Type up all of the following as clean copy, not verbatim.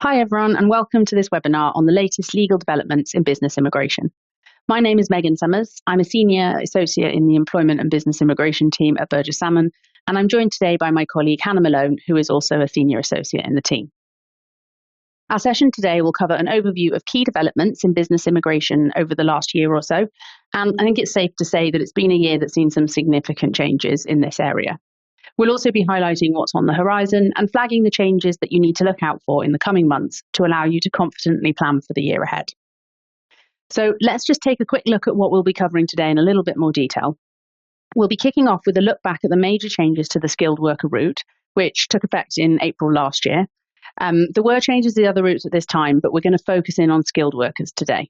Hi everyone, and welcome to this webinar on the latest legal developments in business immigration. My name is Megan Summers. I'm a Senior Associate in the Employment and Business Immigration team at Burgess Salmon, and I'm joined today by my colleague Hannah Malone, who is also a Senior Associate in the team. Our session today will cover an overview of key developments in business immigration over the last year or so, and I think it's safe to say that it's been a year that's seen some significant changes in this area. We'll also be highlighting what's on the horizon and flagging the changes that you need to look out for in the coming months to allow you to confidently plan for the year ahead. So let's just take a quick look at what we'll be covering today in a little bit more detail. We'll be kicking off with a look back at the major changes to the skilled worker route, which took effect in April last year. There were changes to the other routes at this time, but we're going to focus in on skilled workers today.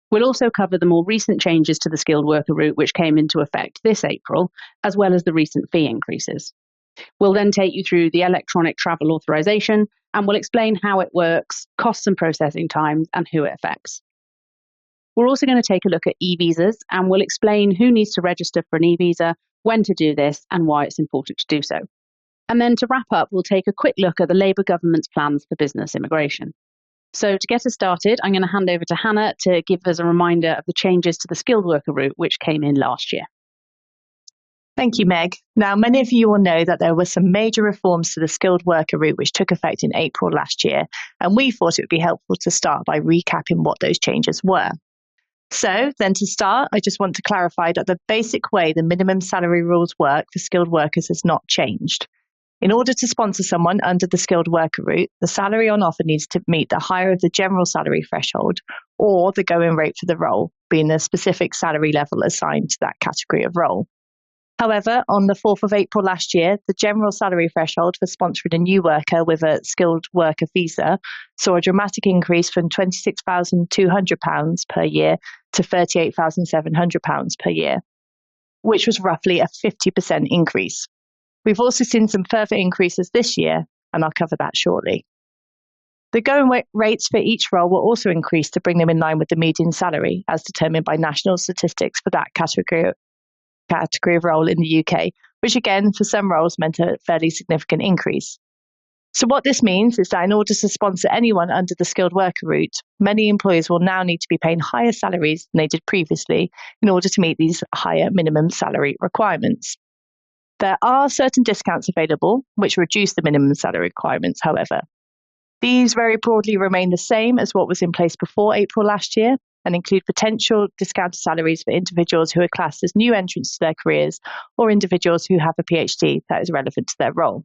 We'll also cover the more recent changes to the skilled worker route, which came into effect this April, as well as the recent fee increases. We'll then take you through the electronic travel authorization, and we'll explain how it works, costs and processing times, and who it affects. We're also going to take a look at e-visas, and we'll explain who needs to register for an e-visa, when to do this, and why it's important to do so. And then to wrap up, we'll take a quick look at the Labour government's plans for business immigration. So to get us started, I'm going to hand over to Hannah to give us a reminder of the changes to the skilled worker route, which came in last year. Thank you, Meg. Now, many of you will know that there were some major reforms to the skilled worker route which took effect in April last year, and we thought it would be helpful to start by recapping what those changes were. So then to start, I just want to clarify that the basic way the minimum salary rules work for skilled workers has not changed. In order to sponsor someone under the skilled worker route, the salary on offer needs to meet the higher of the general salary threshold or the going rate for the role, being the specific salary level assigned to that category of role. However, on the 4th of April last year, the general salary threshold for sponsoring a new worker with a skilled worker visa saw a dramatic increase from £26,200 per year to £38,700 per year, which was roughly a 50% increase. We've also seen some further increases this year, and I'll cover that shortly. The going rates for each role were also increased to bring them in line with the median salary, as determined by national statistics for that category of role in the UK, which again, for some roles, meant a fairly significant increase. So what this means is that in order to sponsor anyone under the skilled worker route, many employers will now need to be paying higher salaries than they did previously in order to meet these higher minimum salary requirements. There are certain discounts available, which reduce the minimum salary requirements, however. These very broadly remain the same as what was in place before April last year and include potential discounted salaries for individuals who are classed as new entrants to their careers or individuals who have a PhD that is relevant to their role.